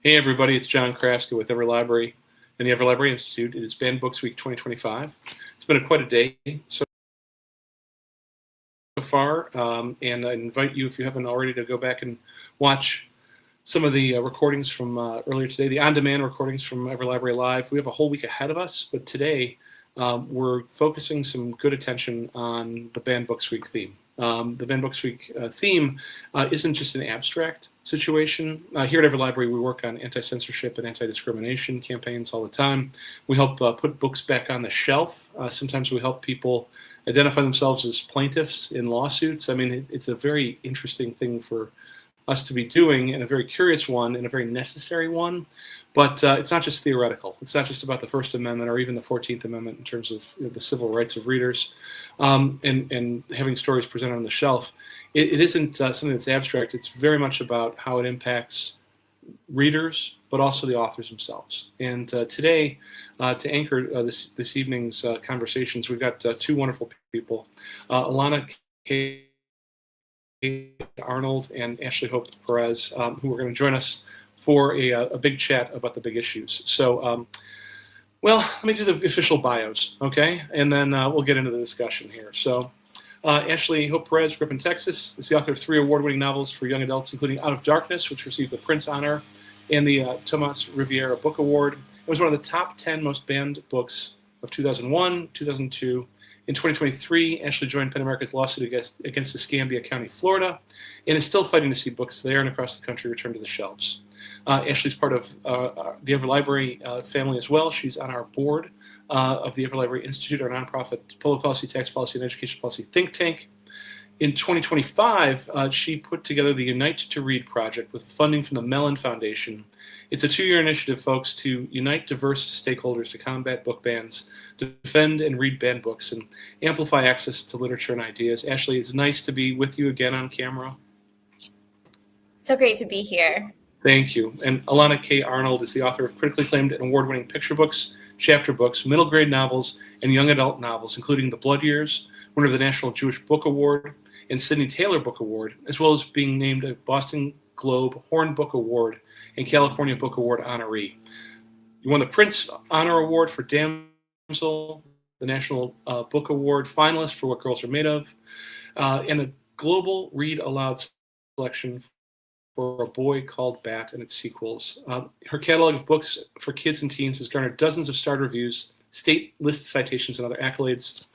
Hey everybody, it's John Kraska with Everlibrary and the Everlibrary Institute. It is Banned Books Week 2025. It's been quite a day so far, and I invite you, if you haven't already, to go back and watch some of the recordings from earlier today, the on-demand recordings from Everlibrary Live. We have a whole week ahead of us, but today we're focusing some good attention on the Banned Books Week theme. The Banned Books Week theme isn't just an abstract situation. Here at Everlibrary, we work on anti-censorship and anti-discrimination campaigns all the time. We help put books back on the shelf. Sometimes we help people identify themselves as plaintiffs in lawsuits. I mean, it's a very interesting thing for us to be doing, and a very curious one, and a very necessary one. But it's not just theoretical. It's not just about the First Amendment or even the 14th Amendment in terms of the civil rights of readers and having stories presented on the shelf. It isn't something that's abstract. It's very much about how it impacts readers, but also the authors themselves. And today, to anchor this evening's conversations, we've got two wonderful people, Elana Arnold and Ashley Hope Pérez, who are going to join us for a big chat about the big issues. So, well, let me do the official bios, okay? And then we'll get into the discussion here. So, Ashley Hope Pérez grew up in Texas, is the author of 3 award-winning novels for young adults, including Out of Darkness, which received the Printz Honor and the Tomas Riviera Book Award. It was one of the top 10 most banned books of 2001, 2002. In 2023, Ashley joined PEN America's lawsuit against Escambia County, Florida, and is still fighting to see books there and across the country return to the shelves. Ashley's part of the Everlibrary family as well. She's on our board of the Everlibrary Institute, our nonprofit public policy, tax policy, and education policy think tank. In 2025, she put together the Unite to Read project with funding from the Mellon Foundation. It's a 2-year initiative, folks, to unite diverse stakeholders to combat book bans, defend and read banned books, and amplify access to literature and ideas. Ashley, it's nice to be with you again on camera. So great to be here. Thank you. And Elana K. Arnold is the author of critically acclaimed and award-winning picture books, chapter books, middle grade novels, and young adult novels, including The Blood Years, winner of the National Jewish Book Award and Sidney Taylor Book Award, as well as being named a Boston Globe Horn Book Award and California Book Award honoree. You won the Printz Honor Award for Damsel, the National Book Award finalist for What Girls Are Made Of, and a Global Read Aloud selection for A Boy Called Bat and its sequels. Her catalog of books for kids and teens has garnered dozens of starred reviews, state list citations, and other accolades.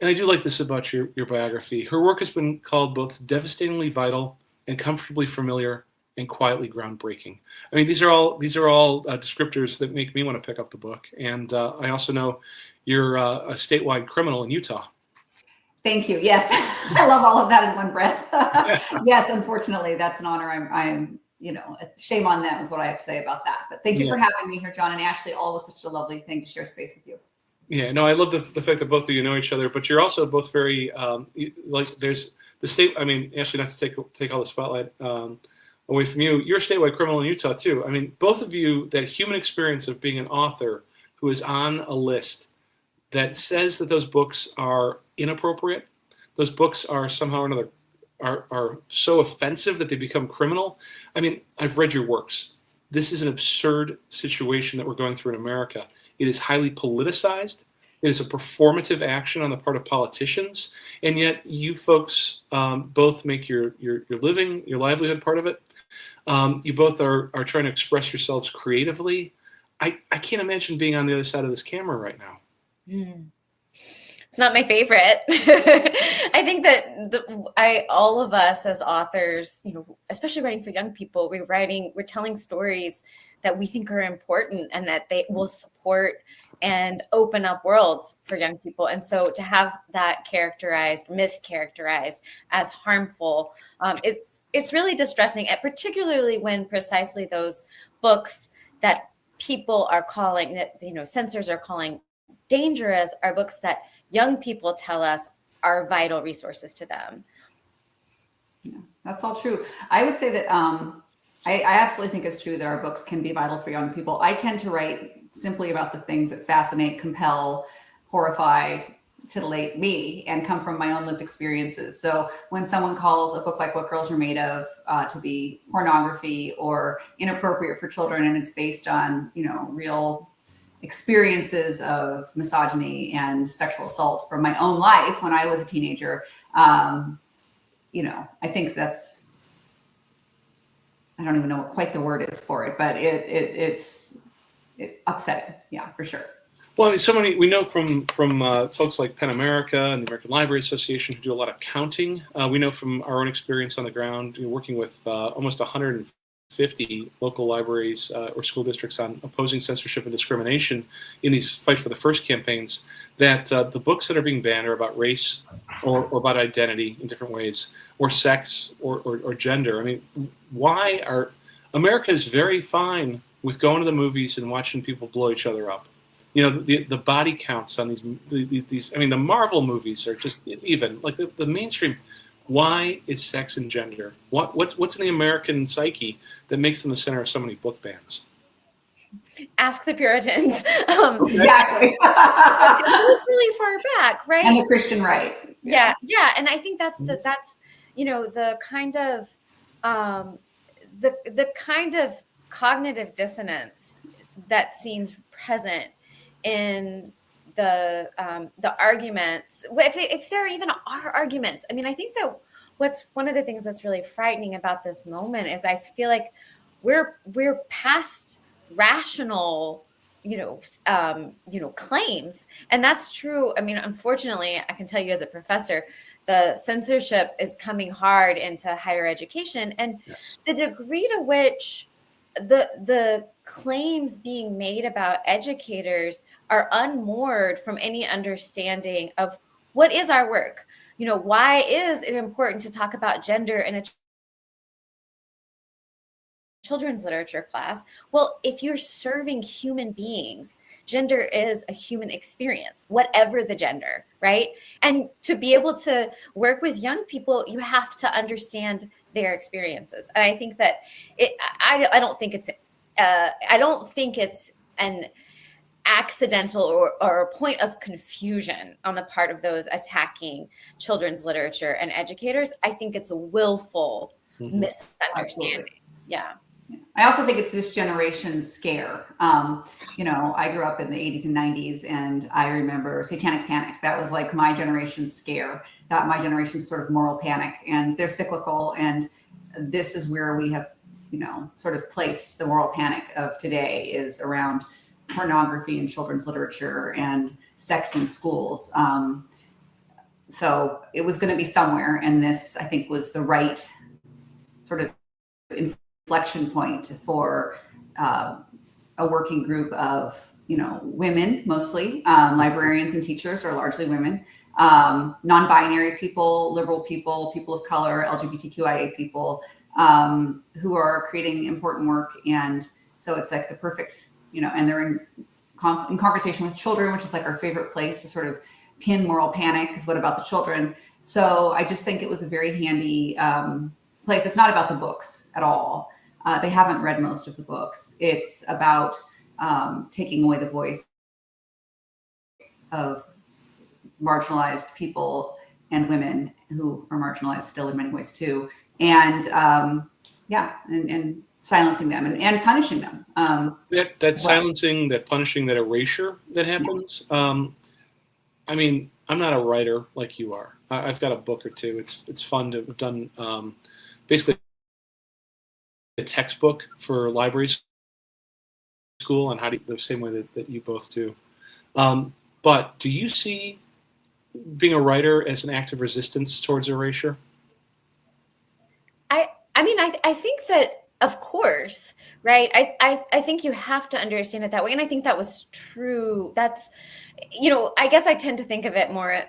And I do like this about your biography. Her work has been called both devastatingly vital and comfortably familiar and quietly groundbreaking. I mean, these are all descriptors that make me want to pick up the book. And I also know you're a statewide criminal in Utah. Thank you. Yes, I love all of that in one breath. Yes, unfortunately, that's an honor. I'm, shame on them is what I have to say about that. But thank you for having me here, John and Ashley. Always such a lovely thing to share space with you. Yeah, no, I love the fact that both of you know each other, but you're also both very there's the state. I mean, Ashley, not to take all the spotlight away from you. You're a statewide criminal in Utah too. I mean, both of you, that human experience of being an author who is on a list that says that those books are inappropriate, those books are somehow or another are so offensive that they become criminal. I mean, I've read your works. This is an absurd situation that we're going through in America. It is highly politicized. It is a performative action on the part of politicians, and yet you folks both make your living, your livelihood part of it. You both are trying to express yourselves creatively. I can't imagine being on the other side of this camera right now. It's not my favorite. I think that all of us as authors, especially writing for young people, we're telling stories that we think are important and that they will support and open up worlds for young people. And so to have that mischaracterized as harmful, it's really distressing, and particularly when precisely those books that people are calling, that censors are calling dangerous, are books that young people tell us are vital resources to them. Yeah, that's all true. I would say that I absolutely think it's true that our books can be vital for young people. I tend to write simply about the things that fascinate, compel, horrify, titillate me and come from my own lived experiences. So when someone calls a book like What Girls Are Made Of to be pornography or inappropriate for children, and it's based on, real experiences of misogyny and sexual assault from my own life when I was a teenager, I think that's, I don't even know what quite the word is for it, but it's upsetting. Yeah, for sure. Well, we know from folks like PEN America and the American Library Association who do a lot of counting. We know from our own experience on the ground, working with almost 150 local libraries or school districts on opposing censorship and discrimination in these Fight for the First campaigns, that the books that are being banned are about race or about identity in different ways, or sex or gender. I mean, America is very fine with going to the movies and watching people blow each other up. The body counts on these. I mean, the Marvel movies are just even like the mainstream. Why is sex and gender? What's in the American psyche that makes them the center of so many book bans? Ask the Puritans. Exactly. It goes really far back, right? And the Christian right. Yeah. And I think that's the kind of the kind of cognitive dissonance that seems present in the arguments, if there even are arguments. I mean, I think that what's one of the things that's really frightening about this moment is I feel like we're past rational, claims, and that's true. I mean, unfortunately, I can tell you as a professor, the censorship is coming hard into higher education, and yes, the degree to which the claims being made about educators are unmoored from any understanding of what is our work. Why is it important to talk about gender in a children's literature class? Well, if you're serving human beings, gender is a human experience, whatever the gender, right? And to be able to work with young people, you have to understand their experiences. And I think that I don't think it's an accidental or a point of confusion on the part of those attacking children's literature and educators. I think it's a willful misunderstanding. Absolutely. Yeah. I also think it's this generation's scare. I grew up in the 80s and 90s, and I remember Satanic Panic. That was like my generation's scare, that my generation's sort of moral panic, and they're cyclical. And this is where we have, sort of placed the moral panic of today is around pornography and children's literature and sex in schools. So it was going to be somewhere. And this, I think, was the right sort of inflection point for a working group of, women, mostly librarians and teachers are largely women, non-binary people, liberal people, people of color, LGBTQIA people who are creating important work. And so it's like the perfect, and they're in conversation with children, which is like our favorite place to sort of pin moral panic, because what about the children? So I just think it was a very handy place. It's not about the books at all. They haven't read most of the books. It's about taking away the voice of marginalized people and women who are marginalized still in many ways too. And and silencing them and punishing them. That silencing, that punishing, that erasure that happens. Yeah. I mean, I'm not a writer like you are. I've got a book or two. It's fun to have done basically a textbook for library school on how to, the same way that you both do. But do you see being a writer as an act of resistance towards erasure? I think that, of course, right? I think you have to understand it that way. And I think that was true. That's, I guess I tend to think of it more,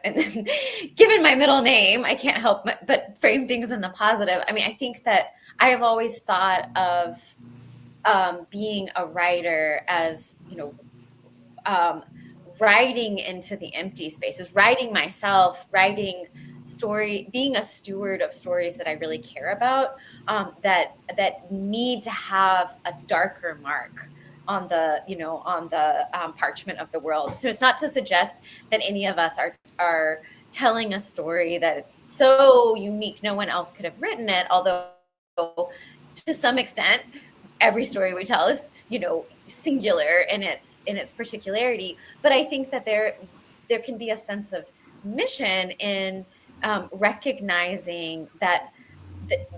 given my middle name, I can't help but frame things in the positive. I mean, I think that I have always thought of being a writer as, writing into the empty spaces, writing myself, writing story, being a steward of stories that I really care about, that need to have a darker mark parchment of the world. So it's not to suggest that any of us are telling a story that it's so unique no one else could have written it, although to some extent every story we tell is, singular in its particularity. But I think that there can be a sense of mission in recognizing that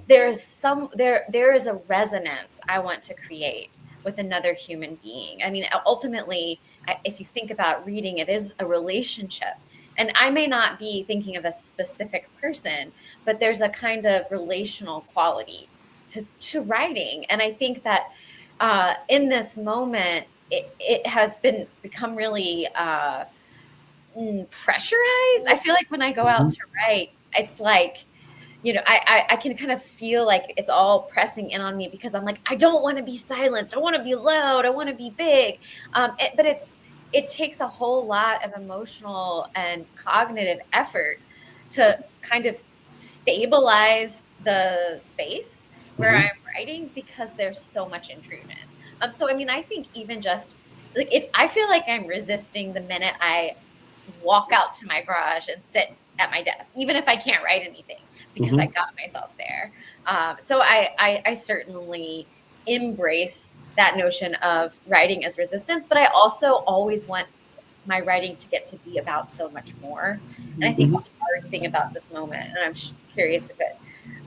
there is a resonance I want to create with another human being. I mean, ultimately, if you think about reading, it is a relationship. And I may not be thinking of a specific person, but there's a kind of relational quality to writing. And I think that in this moment, it has become really pressurized. I feel like when I go out to write, it's like, I can kind of feel like it's all pressing in on me because I'm like, I don't want to be silenced. I want to be loud. I want to be big. But it takes a whole lot of emotional and cognitive effort to kind of stabilize the space where I'm writing because there's so much intrusion. So, I mean, I think even just like if I feel like I'm resisting the minute I walk out to my garage and sit at my desk, even if I can't write anything because I got myself there. So I certainly embrace that notion of writing as resistance, but I also always want my writing to get to be about so much more. And I think the hard thing about this moment, and I'm curious if it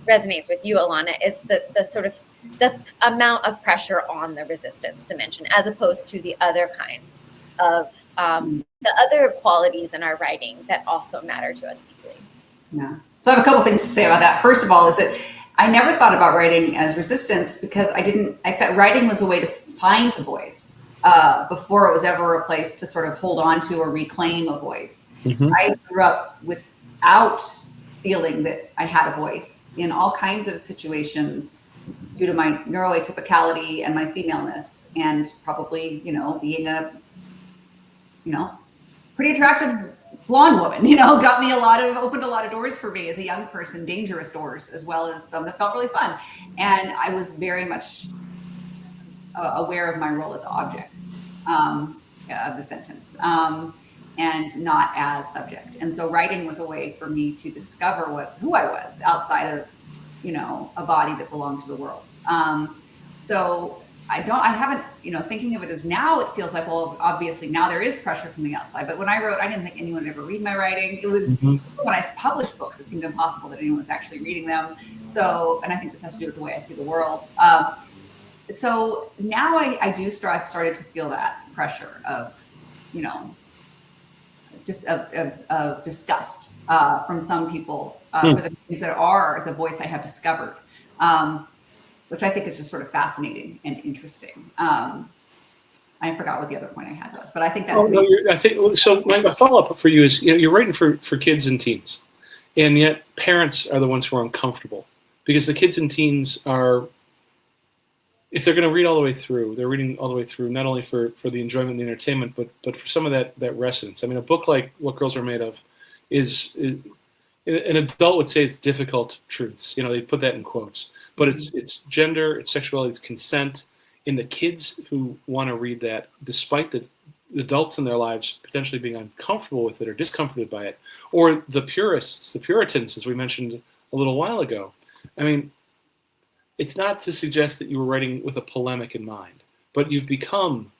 resonates with you, Elana, is the sort of the amount of pressure on the resistance dimension as opposed to the other kinds of the other qualities in our writing that also matter to us deeply. Yeah. So I have a couple things to say about that. First of all, is that I never thought about writing as resistance because I thought writing was a way to find a voice before it was ever a place to sort of hold on to or reclaim a voice. I grew up without feeling that I had a voice in all kinds of situations due to my neuroatypicality and my femaleness, and probably, being a, pretty attractive blonde woman, opened a lot of doors for me as a young person, dangerous doors, as well as some that felt really fun. And I was very much aware of my role as object of the sentence, and not as subject. And so writing was a way for me to discover who I was outside of, a body that belonged to the world. So I haven't, thinking of it as now, it feels like, well, obviously now there is pressure from the outside. But when I wrote, I didn't think anyone would ever read my writing. It was when I published books, it seemed impossible that anyone was actually reading them. So, and I think this has to do with the way I see the world. So now I've started to feel that pressure of, just of disgust from some people for the things that are the voice I have discovered. Which I think is just sort of fascinating and interesting. I forgot what the other point I had was, but I think that's. I think so. My follow-up for you is, you're writing for kids and teens, and yet parents are the ones who are uncomfortable because the kids and teens are, if they're going to read all the way through, they're reading all the way through not only for the enjoyment and the entertainment, but for some of that resonance. I mean, a book like What Girls Are Made Of is an adult would say it's difficult truths. They put that in quotes. But it's gender, it's sexuality, it's consent. And the kids who want to read that, despite the adults in their lives potentially being uncomfortable with it or discomforted by it, or the purists, the Puritans, as we mentioned a little while ago. I mean, it's not to suggest that you were writing with a polemic in mind, but you've become,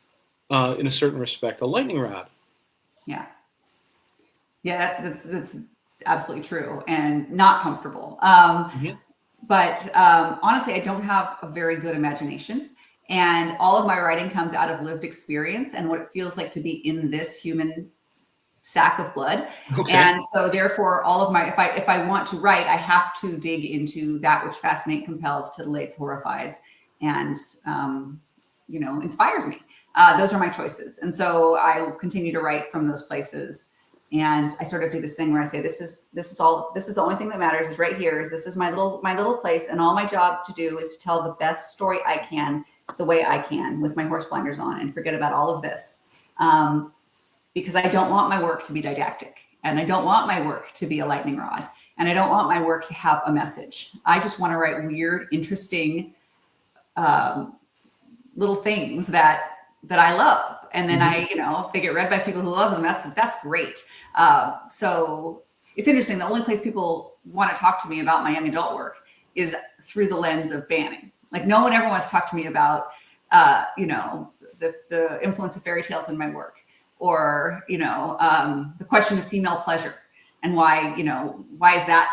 in a certain respect, a lightning rod. Yeah. Yeah, that's absolutely true and not comfortable. But honestly, I don't have a very good imagination. And all of my writing comes out of lived experience and what it feels like to be in this human sack of blood. Okay. And so therefore, all of my, if I want to write, I have to dig into that which fascinates, compels, titillates, horrifies, and, inspires me. Those are my choices. And so I will continue to write from those places. And I sort of do this thing where I say, this is the only thing that matters is right here. This is my little place. And all my job to do is to tell the best story I can, the way I can, with my horse blinders on, and forget about all of this. Because I don't want my work to be didactic, and I don't want my work to be a lightning rod, and I don't want my work to have a message. I just want to write weird, interesting little things that that I love. And then if they get read by people who love them, that's great. So it's interesting. The only place people want to talk to me about my young adult work is through the lens of banning. Like no one ever wants to talk to me about, the influence of fairy tales in my work, or, the question of female pleasure and why is that,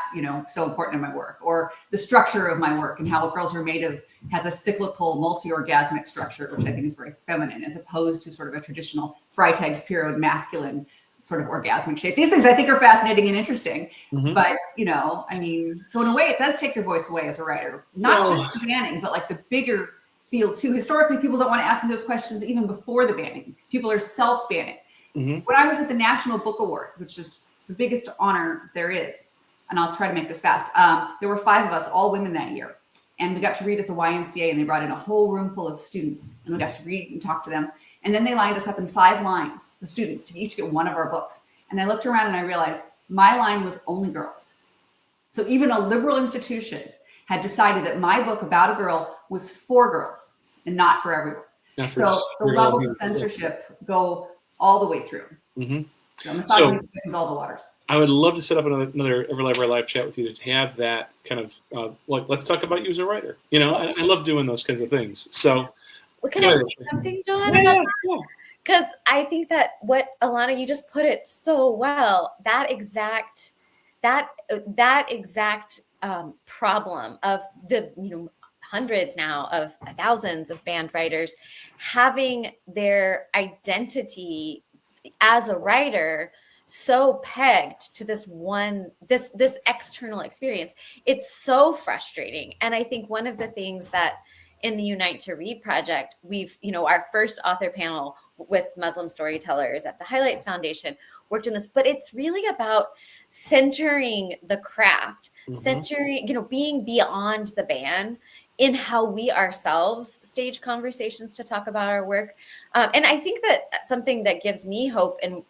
so important in my work, or the structure of my work and how What Girls Are Made Of has a cyclical multi-orgasmic structure, which I think is very feminine, as opposed to sort of a traditional Freytag's period masculine sort of orgasmic shape. These things I think are fascinating and interesting, but so in a way it does take your voice away as a writer, not just the banning, but like the bigger field too. Historically, people don't want to ask me those questions even before the banning. People are self-banning. When I was at the National Book Awards, which is the biggest honor there is, and I'll try to make this fast, there were 5 of us, all women that year, and we got to read at the YMCA, and they brought in a whole room full of students, and we got to read and talk to them. And then they lined us up in 5 lines, the students, to each get one of our books. And I looked around and I realized my line was only girls. So even a liberal institution had decided that my book about a girl was for girls and not for everyone. So the levels of censorship go all the way through. So misogyny is all the waters. I would love to set up another Every Library Live chat with you to have that kind of, let's talk about you as a writer. I love doing those kinds of things. So. Well, can I say something, John? Yeah. Because I think that what Elana, you just put it so well. That exact problem of the hundreds now of thousands of banned writers having their identity as a writer so pegged to this external experience. It's so frustrating. And I think one of the things that in the Unite to Read project, we've, our first author panel with Muslim storytellers at the Highlights Foundation worked on this, but it's really about centering the craft, centering, being beyond the ban in how we ourselves stage conversations to talk about our work. And I think that something that gives me hope in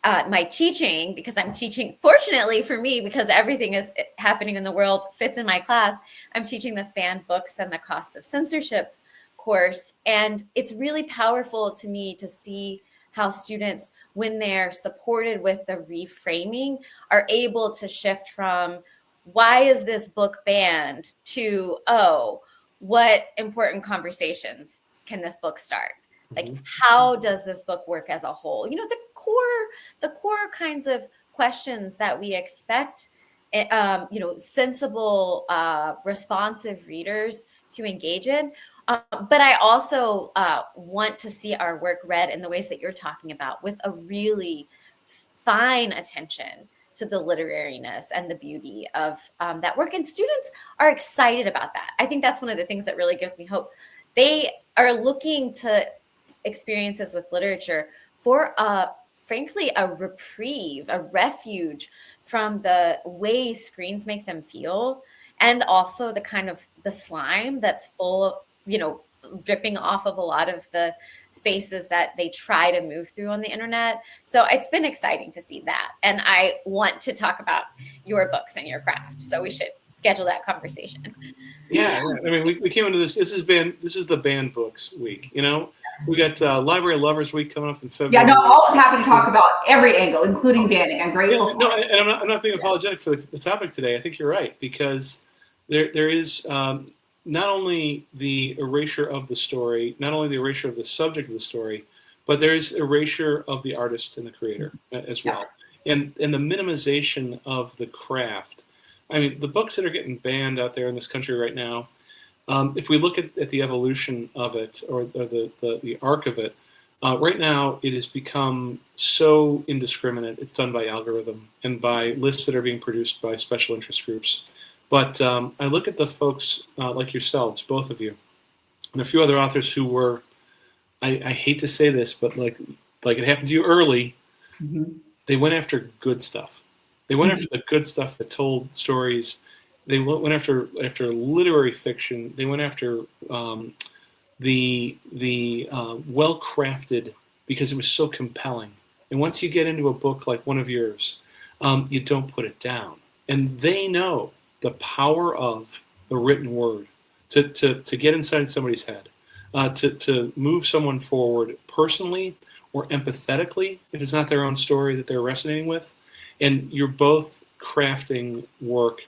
my teaching, because I'm teaching, fortunately for me, because everything is happening in the world fits in my class, I'm teaching this Banned Books and the Cost of Censorship course. And it's really powerful to me to see how students, when they're supported with the reframing, are able to shift from, why is this book banned, to, what important conversations can this book start? Like, how does this book work as a whole? The core kinds of questions that we expect, sensible, responsive readers to engage in. But I also want to see our work read in the ways that you're talking about, with a really fine attention to the literariness and the beauty of that work. And students are excited about that. I think that's one of the things that really gives me hope. They are looking to experiences with literature for frankly a reprieve, a refuge from the way screens make them feel, and also the kind of the slime that's full of, dripping off of a lot of the spaces that they try to move through on the internet. So it's been exciting to see that. And I want to talk about your books and your craft. So we should schedule that conversation. Yeah. I mean, we came into this. This is the Banned Books week. We got Library Lovers Week coming up in February. Yeah, no, I'm always happy to talk about every angle, including banning. I'm grateful. Yeah, no, and I'm not being apologetic for the topic today. I think you're right, because there is not only the erasure of the story, not only the erasure of the subject of the story, but there is erasure of the artist and the creator as well, and the minimization of the craft. I mean, the books that are getting banned out there in this country right now, if we look at the evolution of it, or the arc of it, right now it has become so indiscriminate. It's done by algorithm and by lists that are being produced by special interest groups. But I look at the folks like yourselves, both of you, and a few other authors who were, I hate to say this, but like it happened to you early, they went after good stuff. They went after the good stuff that told stories. They went after literary fiction. They went after the well-crafted, because it was so compelling. And once you get into a book like one of yours, you don't put it down. And they know the power of the written word to get inside somebody's head. to move someone forward personally or empathetically if it's not their own story that they're resonating with. And you're both crafting work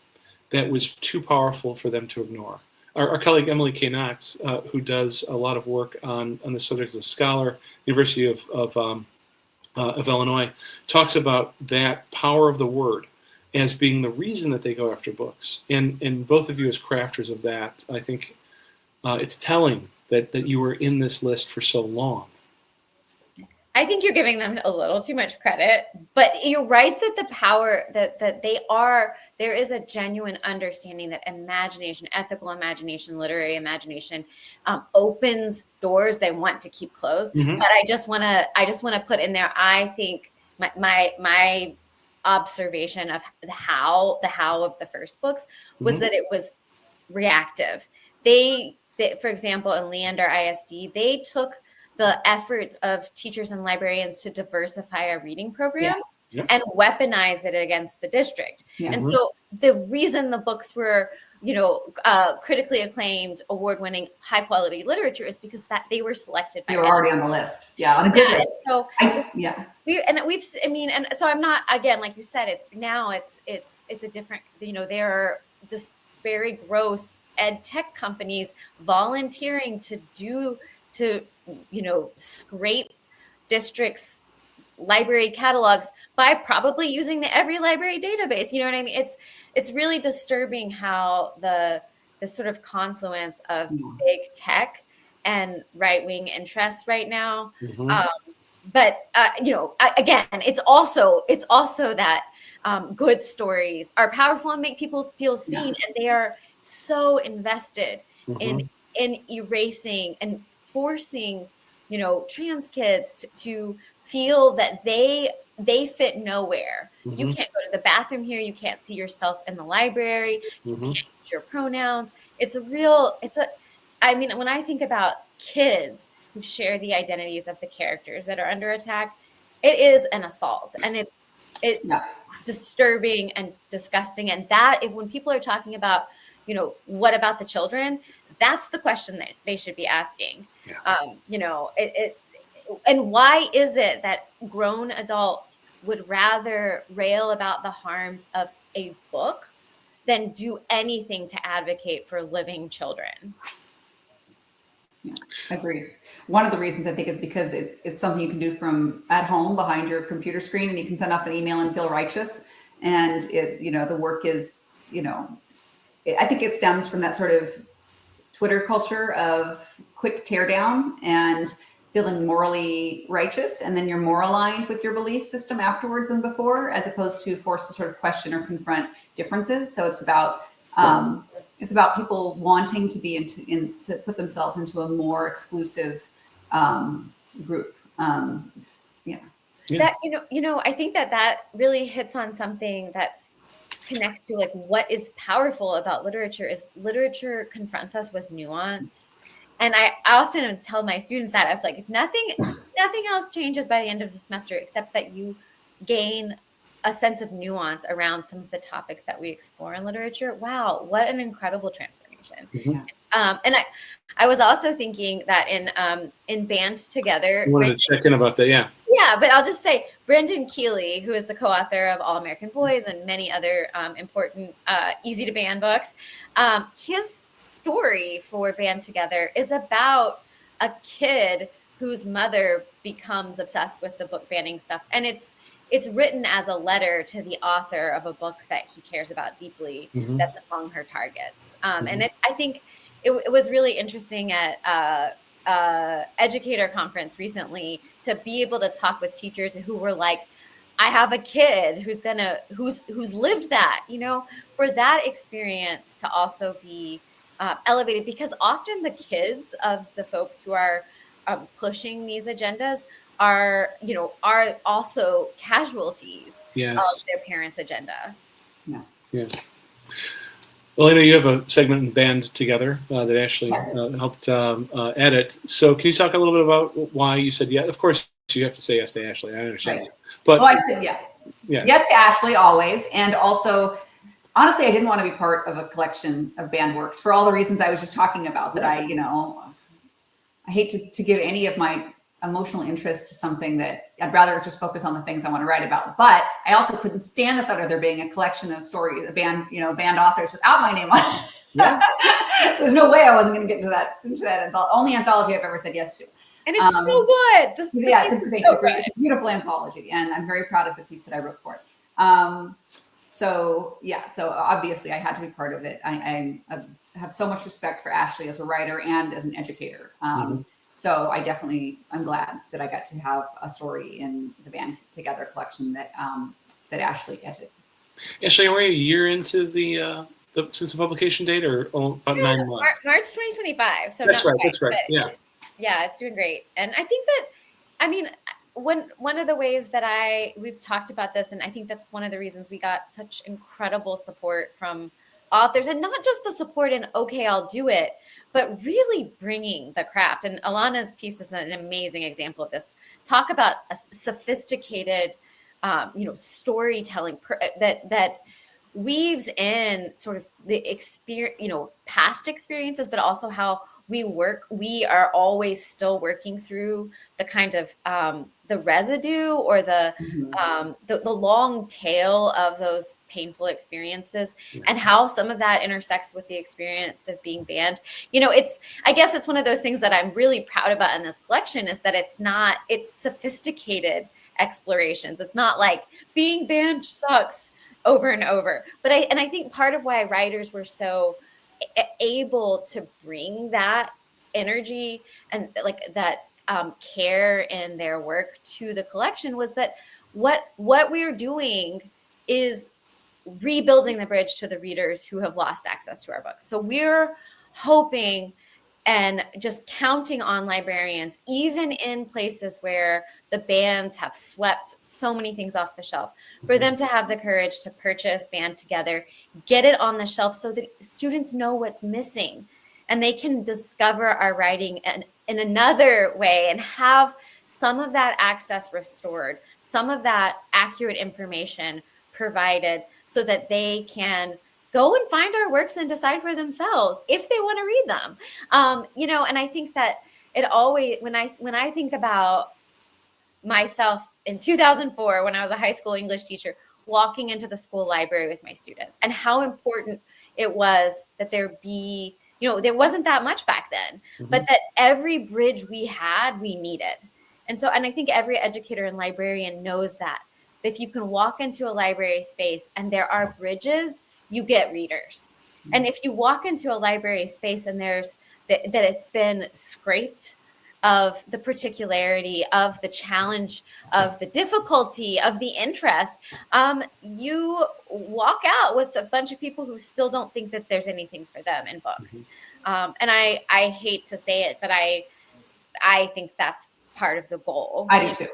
that was too powerful for them to ignore. Our colleague Emily K. Knox, who does a lot of work on the subject as a scholar, University of Illinois, talks about that power of the word as being the reason that they go after books. And both of you as crafters of that, I think it's telling that you were in this list for so long. I think you're giving them a little too much credit, but you're right that the power that there is a genuine understanding that imagination, ethical imagination, literary imagination, opens doors they want to keep closed. Mm-hmm. But I just want to put in there, I think my observation of the how of the first books was Mm-hmm. that it was reactive. They, for example, in Leander ISD, they took the efforts of teachers and librarians to diversify our reading program and weaponize it against the district. Yeah. And so the reason the books were, critically acclaimed, award-winning, high-quality literature is because that they were selected by They were already on the list. Yeah, on a good list. So yeah. so I'm not, again, like you said, it's a different, there are just very gross ed tech companies volunteering to scrape districts' library catalogs by probably using the Every Library database. You know what I mean? It's really disturbing how the sort of confluence of big tech and right-wing interests right now. Mm-hmm. Again, it's also that good stories are powerful and make people feel seen, and they are so invested in erasing and forcing, trans kids to feel that they fit nowhere. Mm-hmm. You can't go to the bathroom here. You can't see yourself in the library. You can't use your pronouns. When I think about kids who share the identities of the characters that are under attack, it is an assault, and it's disturbing and disgusting. And that when people are talking about, what about the children? That's the question that they should be asking. Yeah. And why is it that grown adults would rather rail about the harms of a book than do anything to advocate for living children? Yeah, agreed. One of the reasons I think is because it's something you can do from at home behind your computer screen, and you can send off an email and feel righteous. And the work is, I think it stems from that sort of Twitter culture of quick teardown and feeling morally righteous, and then you're more aligned with your belief system afterwards than before, as opposed to forced to sort of question or confront differences. So it's about people wanting to be to put themselves into a more exclusive group. That I think that really hits on something that's connects to like what is powerful about literature is literature confronts us with nuance. And I often tell my students that if nothing else changes by the end of the semester except that you gain a sense of nuance around some of the topics that we explore in literature. Wow, what an incredible transformation. Mm-hmm. And I was also thinking that in Band Together. I wanted to check in about that, yeah. Yeah, but I'll just say Brendan Keeley, who is the co-author of All American Boys and many other important easy to ban books, his story for Band Together is about a kid whose mother becomes obsessed with the book banning stuff, and it's written as a letter to the author of a book that he cares about deeply. Mm-hmm. That's among her targets, and I think it was really interesting at educator conference recently to be able to talk with teachers who were like, I have a kid who's lived that, for that experience to also be elevated, because often the kids of the folks who are pushing these agendas are also casualties of their parents' agenda. Yeah. Yeah. Well, I know you have a segment in Band Together that Ashley helped edit. So can you talk a little bit about why you said yes? Of course, you have to say yes to Ashley. I understand you. But I said yeah. Yes to Ashley always. And also, honestly, I didn't want to be part of a collection of band works for all the reasons I was just talking about, that I I hate to give any of my emotional interest to something that I'd rather just focus on the things I want to write about. But I also couldn't stand the thought of there being a collection of stories, band authors without my name on it. Yeah. So there's no way I wasn't going to get into that only anthology I've ever said yes to. And it's so good. It's a beautiful anthology, and I'm very proud of the piece that I wrote for it. So obviously I had to be part of it. I have so much respect for Ashley as a writer and as an educator. So I'm glad that I got to have a story in the Band Together collection that Ashley edited. Ashley, are we a year into since the publication date, or about 9 months? March 2025. So that's not right. quite, That's right. Yeah. It's doing great. And I think that, one of the ways that we've talked about this, and I think that's one of the reasons we got such incredible support from authors, and not just the support in, okay, I'll do it, but really bringing the craft. And Elana's piece is an amazing example of this. Talk about a sophisticated, storytelling that weaves in sort of the experience, past experiences, but also how we work. We are always still working through the kind of the residue or the long tail of those painful experiences, and how some of that intersects with the experience of being banned. I guess it's one of those things that I'm really proud about in this collection, is that it's sophisticated explorations. It's not like being banned sucks over and over. But I think part of why writers were so able to bring that energy and like that care in their work to the collection was that what we're doing is rebuilding the bridge to the readers who have lost access to our books. So we're hoping and just counting on librarians, even in places where the bans have swept so many things off the shelf, for them to have the courage to purchase Band Together, get it on the shelf so that students know what's missing, and they can discover our writing in another way and have some of that access restored, some of that accurate information provided, so that they can go and find our works and decide for themselves if they want to read them. And I think that it always, when I think about myself in 2004, when I was a high school English teacher, walking into the school library with my students, and how important it was that there be, there wasn't that much back then, but that every bridge we had, we needed. And I think every educator and librarian knows that if you can walk into a library space and there are bridges, you get readers. And if you walk into a library space and there's that it's been scraped of the particularity, of the challenge, of the difficulty, of the interest, you walk out with a bunch of people who still don't think that there's anything for them in books. And I hate to say it, but I think that's part of the goal. I do too.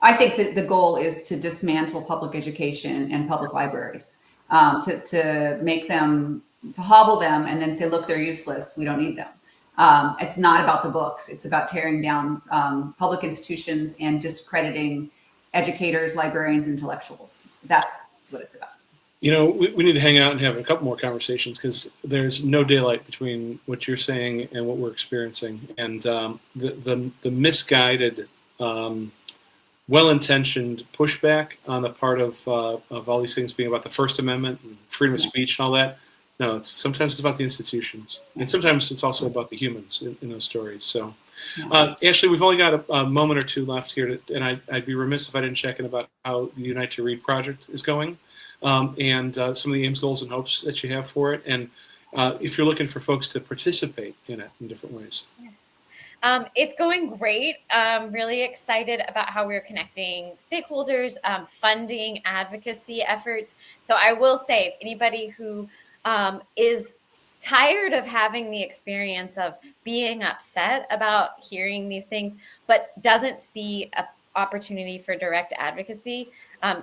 I think that the goal is to dismantle public education and public libraries. To make them, to hobble them and then say, look, they're useless. We don't need them. It's not about the books. It's about tearing down public institutions and discrediting educators, librarians, and intellectuals. That's what it's about. We need to hang out and have a couple more conversations, because there's no daylight between what you're saying and what we're experiencing. And the misguided, well-intentioned pushback on the part of all these things being about the First Amendment and freedom of speech and all that. No, sometimes it's about the institutions, and sometimes it's also about the humans in those stories. So, Ashley, we've only got a moment or two left here, and I'd be remiss if I didn't check in about how the Unite to Read project is going, and some of the aims, goals, and hopes that you have for it, and if you're looking for folks to participate in it in different ways. Yes. It's going great. I'm really excited about how we're connecting stakeholders, funding, advocacy efforts. So I will say, if anybody who is tired of having the experience of being upset about hearing these things, but doesn't see an opportunity for direct advocacy,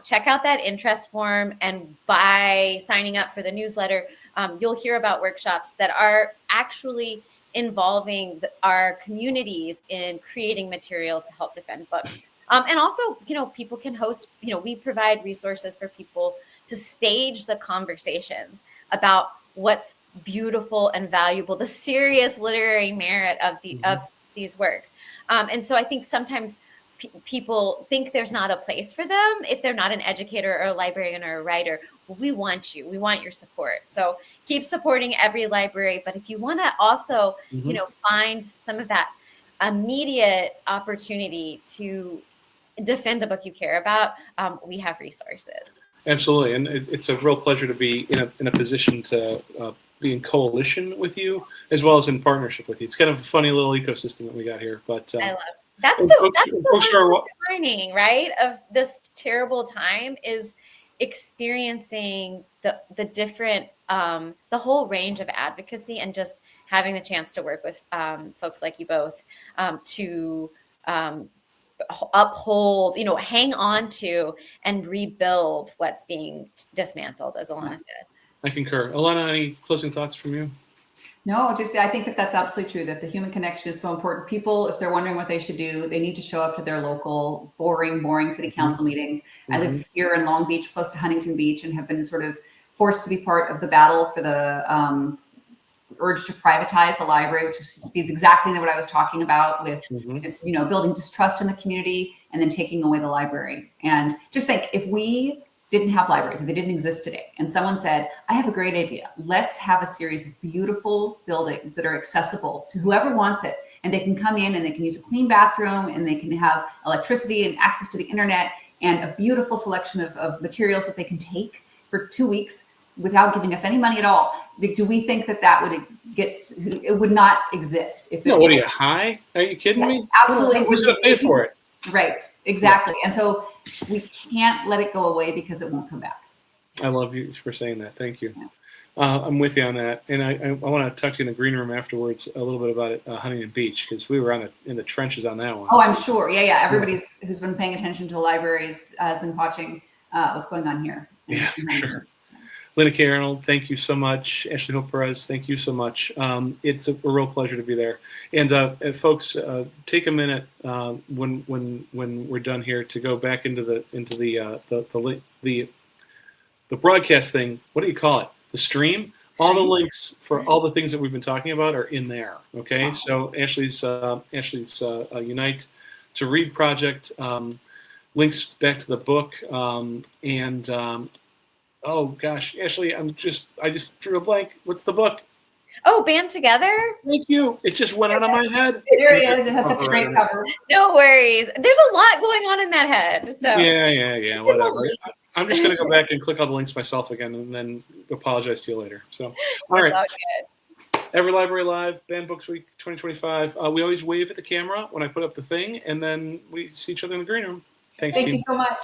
check out that interest form. And by signing up for the newsletter, you'll hear about workshops that are actually involving our communities in creating materials to help defend books. And also, people can host, we provide resources for people to stage the conversations about what's beautiful and valuable, the serious literary merit of these works. And so I think sometimes people think there's not a place for them if they're not an educator or a librarian or a writer. Well, we want you. We want your support. So keep supporting every library. But if you want to also, find some of that immediate opportunity to defend a book you care about, we have resources. Absolutely, and it's a real pleasure to be in a position to be in coalition with you as well as in partnership with you. It's kind of a funny little ecosystem that we got here. But I love that's the learning, right, of this terrible time is experiencing the different the whole range of advocacy and just having the chance to work with folks like you both to uphold, hang on to and rebuild what's being dismantled, as Elana said. I concur. Elana, any closing thoughts from you? No, I think that that's absolutely true, that the human connection is so important. People, if they're wondering what they should do, they need to show up to their local boring city council meetings. I live here in Long Beach, close to Huntington Beach, and have been sort of forced to be part of the battle for the urge to privatize the library, which is exactly what I was talking about with, it's, building distrust in the community and then taking away the library. And just think, if we didn't have libraries, if they didn't exist today, and someone said, I have a great idea, let's have a series of beautiful buildings that are accessible to whoever wants it, and they can come in and they can use a clean bathroom and they can have electricity and access to the internet and a beautiful selection of materials that they can take for 2 weeks without giving us any money at all. Do we think that it would not exist? If no, what are you, high? Are you kidding me? Absolutely. Who's going to pay for it? Right, exactly. And so we can't let it go away because it won't come back. I love you for saying that. Thank you. Yeah. I'm with you on that. And I want to talk to you in the green room afterwards a little bit about it, Huntington Beach, because we were in the trenches on that one. Oh, I'm sure. Yeah. Everybody who's been paying attention to libraries has been watching what's going on here. Yeah, for sure. Linda K. Arnold, thank you so much. Ashley Hope Perez, thank you so much. It's a real pleasure to be there. And folks, take a minute when we're done here to go back into the broadcast thing. What do you call it? The stream. All the links for all the things that we've been talking about are in there. Okay, so Ashley's Unite to Read project, links back to the book, oh gosh, Ashley, I just drew a blank. What's the book? Oh, Band Together? Thank you. It just went out of my head. There it is. It has such a great cover. No worries. There's a lot going on in that head. So yeah. Whatever. I'm just gonna go back and click all the links myself again, and then apologize to you later. So, all right. All good. Every Library Live, Banned Books Week 2025. We always wave at the camera when I put up the thing, and then we see each other in the green room. Thanks, Thank team. you so much.